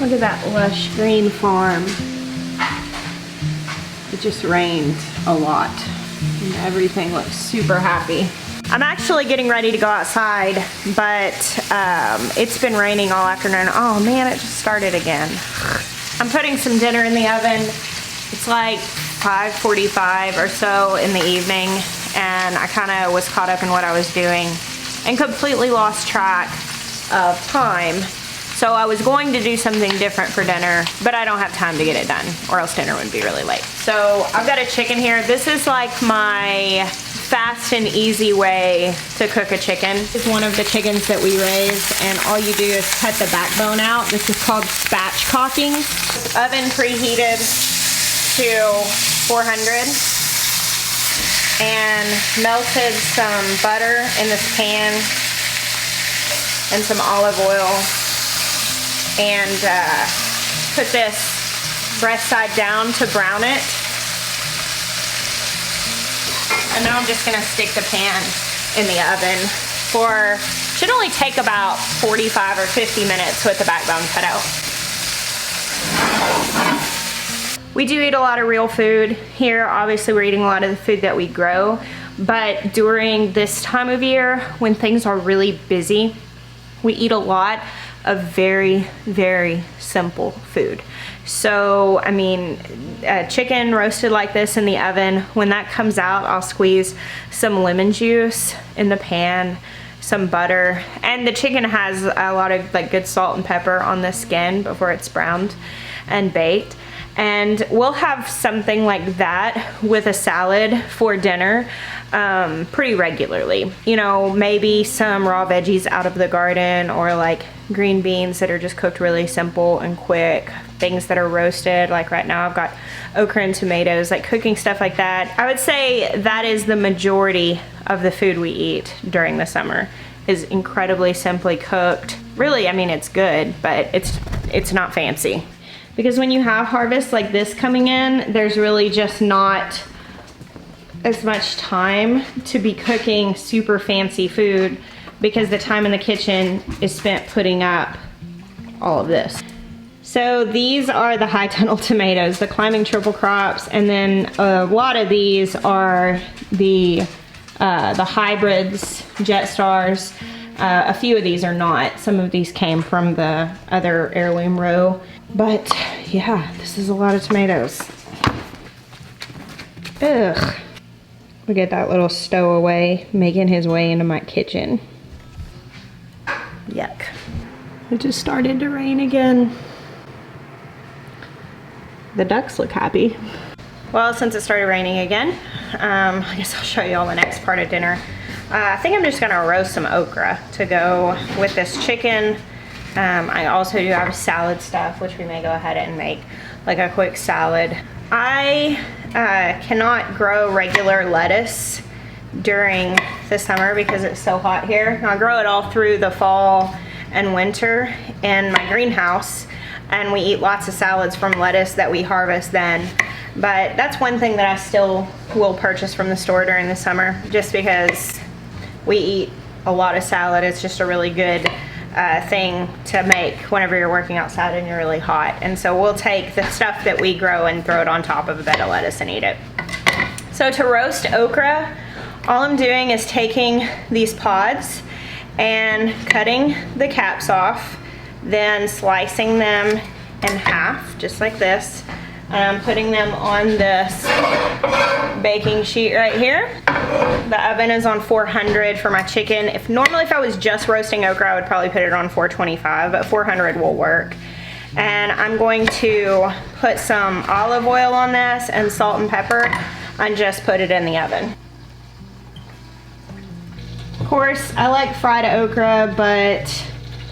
Look at that lush green farm. It just rained a lot and everything looks super happy. I'm actually getting ready to go outside, but it's been raining all afternoon. Oh man, it just started again. I'm putting some dinner in the oven. It's like 5:45 or so in the evening, and I kind of was caught up in what I was doing and completely lost track of time. So I was going to do something different for dinner, but I don't have time to get it done or else dinner would be really late. So I've got a chicken here. This is like my fast and easy way to cook a chicken. This is one of the chickens that we raise, and all you do is cut the backbone out. This is called spatchcocking. Oven preheated to 400 and melted some butter in this pan and some olive oil, and put this breast side down to brown it. And now I'm just gonna stick the pan in the oven for, should only take about 45 or 50 minutes with the backbone cut out. We do eat a lot of real food here. Obviously we're eating a lot of the food that we grow, but during this time of year when things are really busy, we eat a lot of very, very simple food. So, I mean, chicken roasted like this in the oven, when that comes out, I'll squeeze some lemon juice in the pan, some butter, and the chicken has a lot of like good salt and pepper on the skin before it's browned and baked. And we'll have something like that with a salad for dinner pretty regularly. You know, maybe some raw veggies out of the garden, or like green beans that are just cooked really simple and quick. Things that are roasted, like right now I've got okra and tomatoes, like cooking stuff like that. I would say that is the majority of the food we eat during the summer, is incredibly simply cooked. Really, I mean, it's good, but it's not fancy. Because when you have harvests like this coming in, there's really just not as much time to be cooking super fancy food, because the time in the kitchen is spent putting up all of this. So these are the high tunnel tomatoes, the climbing triple crops, and then a lot of these are the hybrids, Jet Stars. A few of these are not. Some of these came from the other heirloom row. But yeah, this is a lot of tomatoes. Ugh. Look at that little stowaway making his way into my kitchen. Yuck. It just started to rain again. The ducks look happy. Well, since it started raining again, I guess I'll show you all the next part of dinner. I think I'm just gonna roast some okra to go with this chicken. I also do have salad stuff, which we may go ahead and make like a quick salad. I cannot grow regular lettuce during the summer because it's so hot here. I grow it all through the fall and winter in my greenhouse, and we eat lots of salads from lettuce that we harvest then. But that's one thing that I still will purchase from the store during the summer, just because we eat a lot of salad. It's just a really good thing to make whenever you're working outside and you're really hot. And so we'll take the stuff that we grow and throw it on top of a bed of lettuce and eat it. So to roast okra, all I'm doing is taking these pods and cutting the caps off, then slicing them in half, just like this. And I'm putting them on this baking sheet right here. The oven is on 400 for my chicken. Normally if I was just roasting okra, I would probably put it on 425, but 400 will work. And I'm going to put some olive oil on this and salt and pepper and just put it in the oven. Of course, I like fried okra, but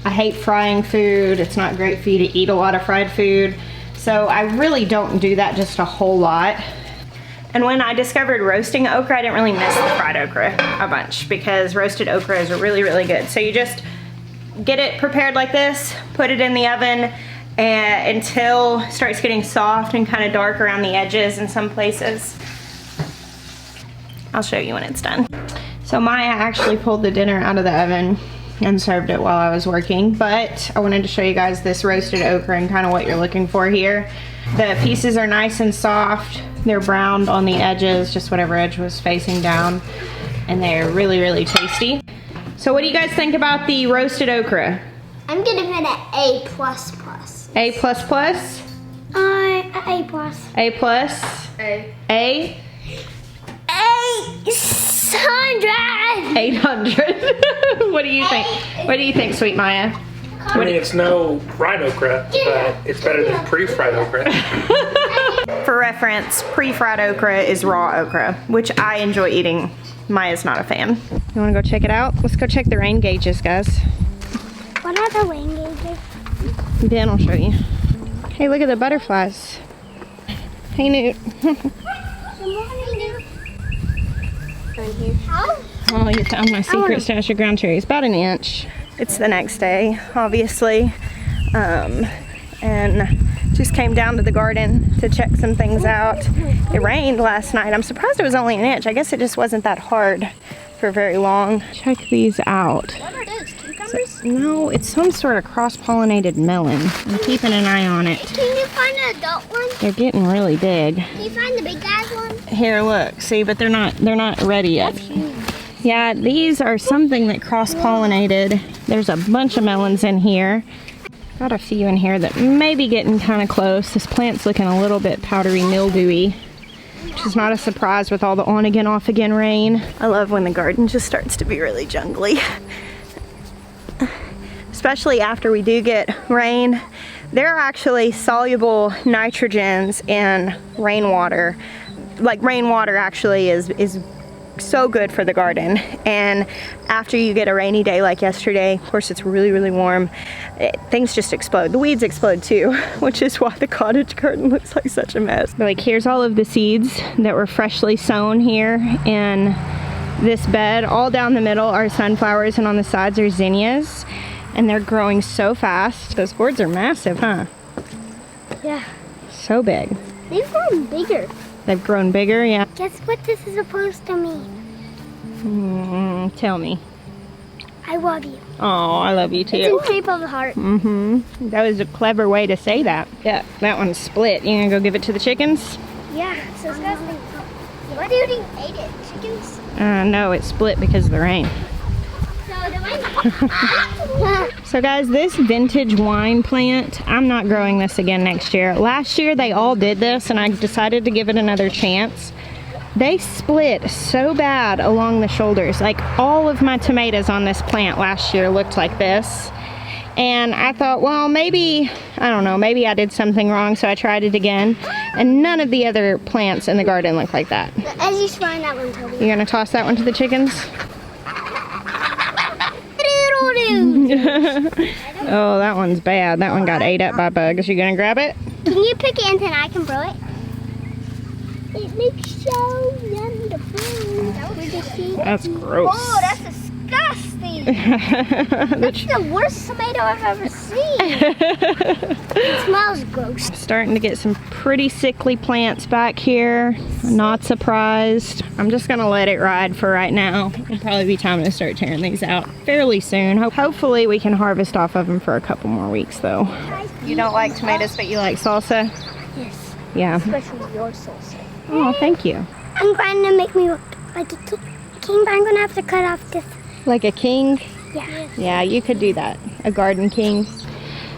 I hate frying food. It's not great for you to eat a lot of fried food. So I really don't do that just a whole lot. And when I discovered roasting okra, I didn't really miss the fried okra a bunch, because roasted okra is really, really good. So you just get it prepared like this, put it in the oven until it starts getting soft and kind of dark around the edges in some places. I'll show you when it's done. So Maya actually pulled the dinner out of the oven and served it while I was working, but I wanted to show you guys this roasted okra and kind of what you're looking for here. The pieces are nice and soft. They're browned on the edges, just whatever edge was facing down, and they're really, really tasty. So what do you guys think about the roasted okra? I'm giving it an A++. A++? A+. A+? A. A? 800. 800. What do you think? What do you think, Sweet Maya? I mean, it's no fried okra, but it's better than pre-fried okra. For reference, pre-fried okra is raw okra, which I enjoy eating. Maya's not a fan. You wanna go check it out? Let's go check the rain gauges, guys. What are the rain gauges? Then I'll show you. Hey, look at the butterflies. Hey, Newt. Oh, you found my secret stash of ground cherries. About an inch. It's the next day, obviously. And just came down to the garden to check some things out. It rained last night. I'm surprised it was only an inch. I guess it just wasn't that hard for very long. Check these out. What are those, cucumbers? No, it's some sort of cross-pollinated melon. I'm keeping an eye on it. Can you find an adult one? They're getting really big. Can you find the big guys one? Here, look. See, but they're not ready yet. That's huge. Yeah, these are something that cross-pollinated. There's a bunch of melons in here. Got a few in here that may be getting kind of close. This plant's looking a little bit powdery mildewy, which is not a surprise with all the on again, off again rain. I love when the garden just starts to be really jungly. Especially after we do get rain. There are actually soluble nitrogens in rainwater. Like rainwater actually is so good for the garden, and after you get a rainy day like yesterday, of course it's really, really warm, things just explode. The weeds explode too, which is why the cottage garden looks like such a mess. But like, here's all of the seeds that were freshly sown here in this bed. All down the middle are sunflowers, and on the sides are zinnias, and they're growing so fast. Those gourds are massive, huh? Yeah. So big. They've grown bigger. They've grown bigger, yeah. Guess what this is supposed to mean? Tell me. I love you. Oh, I love you too. It's in shape of a heart. That was a clever way to say that. Yeah, that one's split. You gonna go give it to the chickens? Yeah, so disgusting. Why do you think ate it? Chickens? No, it's split because of the rain. So the So guys, this vintage wine plant, I'm not growing this again next year. Last year they all did this, and I decided to give it another chance. They split so bad along the shoulders. Like, all of my tomatoes on this plant last year looked like this. And I thought, well, maybe, I don't know, maybe I did something wrong, so I tried it again. And none of the other plants in the garden look like that. As you find that one, Toby. You gonna toss that one to the chickens? Oh, that one's bad. That one got ate up by bugs. You gonna grab it? Can you pick it and then I can throw it? It looks so wonderful. That's gross. Oh, that's disgusting. That's the worst tomato I've ever seen. It smells gross. Starting to get some pretty sickly plants back here. Not surprised. I'm just gonna let it ride for right now. It'll probably be time to start tearing these out fairly soon. Hopefully we can harvest off of them for a couple more weeks though. You don't like tomatoes, but you like salsa? Yes. Yeah. Especially your salsa. Oh, thank you. I'm trying to make me look like a king, but I'm gonna have to cut off this. Like a king? Yeah. Yeah, you could do that. A garden king.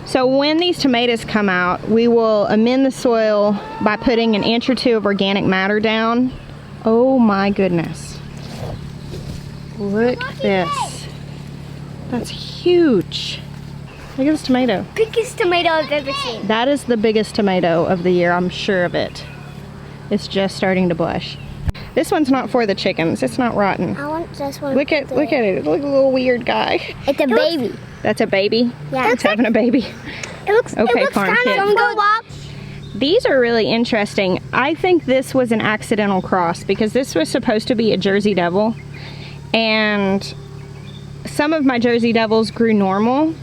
So when these tomatoes come out, we will amend the soil by putting an inch or two of organic matter down. Oh my goodness. Look at this. That's huge. Look at this tomato. Biggest tomato I've ever seen. That is the biggest tomato of the year, I'm sure of it. It's just starting to blush. This one's not for the chickens. It's not rotten. I want this one. Look at it. Look at a little weird guy. It's a baby. That's a baby? Yeah. It's having a baby. It looks Okay, kind farm kid. of go walk. These are really interesting. I think this was an accidental cross because this was supposed to be a Jersey Devil, and some of my Jersey Devils grew normal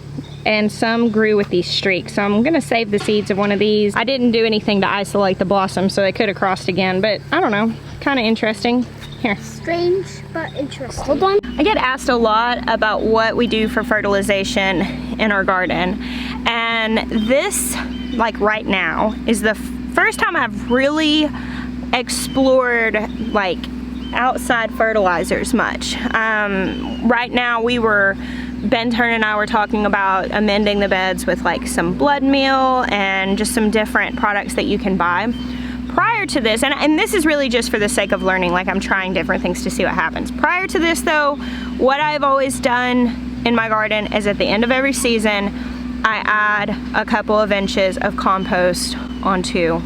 and some grew with these streaks. So I'm gonna save the seeds of one of these. I didn't do anything to isolate the blossom, so they could have crossed again, but I don't know, kind of interesting. Here. Strange but interesting. Hold on. I get asked a lot about what we do for fertilization in our garden. And this, like right now, is the first time I've really explored like outside fertilizers much. Right now Ben Turn and I were talking about amending the beds with like some blood meal and just some different products that you can buy. Prior to this, and this is really just for the sake of learning, like I'm trying different things to see what happens. Prior to this though, what I've always done in my garden is at the end of every season, I add a couple of inches of compost onto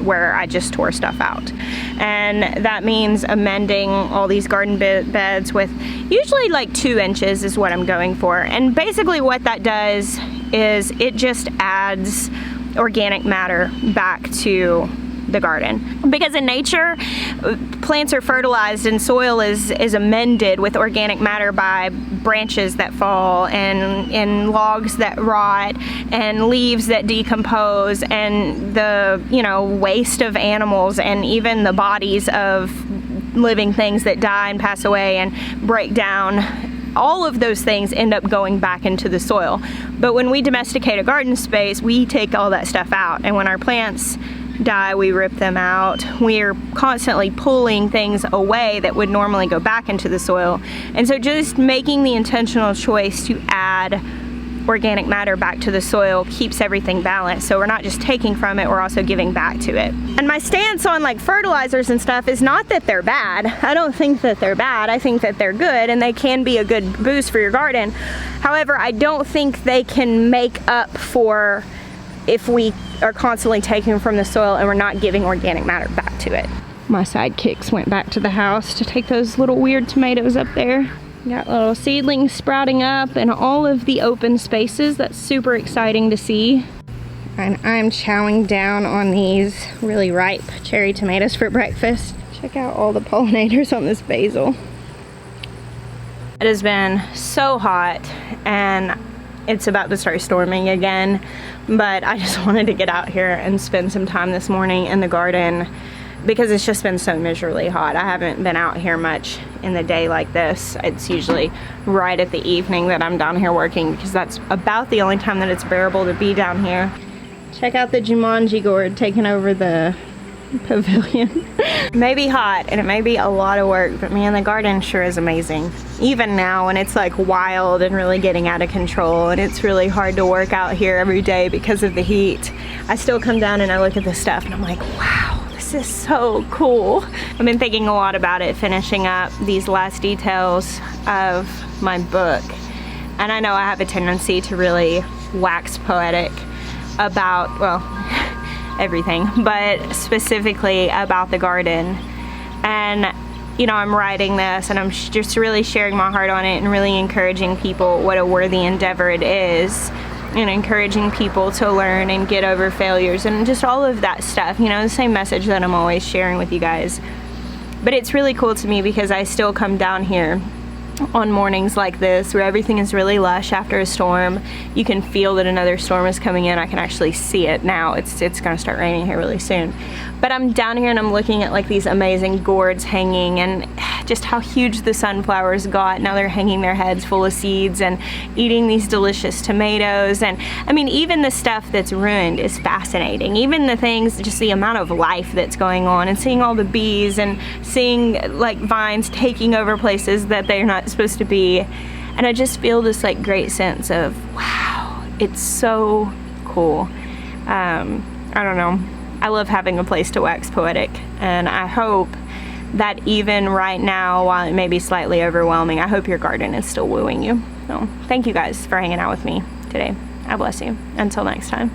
where I just tore stuff out. And that means amending all these garden beds with usually like 2 inches is what I'm going for. And basically what that does is it just adds organic matter back to the garden. Because in nature, plants are fertilized and soil is amended with organic matter by branches that fall and logs that rot and leaves that decompose and the, you know, waste of animals and even the bodies of living things that die and pass away and break down. All of those things end up going back into the soil. But when we domesticate a garden space, we take all that stuff out. And when our plants die, we rip them out. We're constantly pulling things away that would normally go back into the soil. And so just making the intentional choice to add organic matter back to the soil keeps everything balanced. So we're not just taking from it, we're also giving back to it. And my stance on like fertilizers and stuff is not that they're bad. I don't think that they're bad. I think that they're good and they can be a good boost for your garden. However, I don't think they can make up for if we are constantly taking from the soil and we're not giving organic matter back to it. My sidekicks went back to the house to take those little weird tomatoes up there. Got little seedlings sprouting up in all of the open spaces. That's super exciting to see. And I'm chowing down on these really ripe cherry tomatoes for breakfast. Check out all the pollinators on this basil. It has been so hot and it's about to start storming again, but I just wanted to get out here and spend some time this morning in the garden because it's just been so miserably hot. I haven't been out here much in the day like this. It's usually right at the evening that I'm down here working because that's about the only time that it's bearable to be down here. Check out the Jumanji gourd taking over the pavilion. It may be hot and it may be a lot of work, but man, the garden sure is amazing. Even now when it's like wild and really getting out of control and it's really hard to work out here every day because of the heat, I still come down and I look at this stuff and I'm like, wow, this is so cool. I've been thinking a lot about it, finishing up these last details of my book. And I know I have a tendency to really wax poetic about, well, everything, but specifically about the garden. And you know, I'm writing this and I'm just really sharing my heart on it and really encouraging people what a worthy endeavor it is, and encouraging people to learn and get over failures and just all of that stuff, you know, the same message that I'm always sharing with you guys. But it's really cool to me because I still come down here on mornings like this where everything is really lush after a storm. You can feel that another storm is coming in. I can actually see it now. It's gonna start raining here really soon. But I'm down here and I'm looking at like these amazing gourds hanging and just how huge the sunflowers got. Now they're hanging their heads full of seeds and eating these delicious tomatoes. And I mean, even the stuff that's ruined is fascinating. Even the things, just the amount of life that's going on and seeing all the bees and seeing like vines taking over places that they're not supposed to be. And I just feel this like great sense of, wow, it's so cool. I don't know. I love having a place to wax poetic, and I hope that even right now, while it may be slightly overwhelming, I hope your garden is still wooing you. So thank you guys for hanging out with me today. I bless you. Until next time.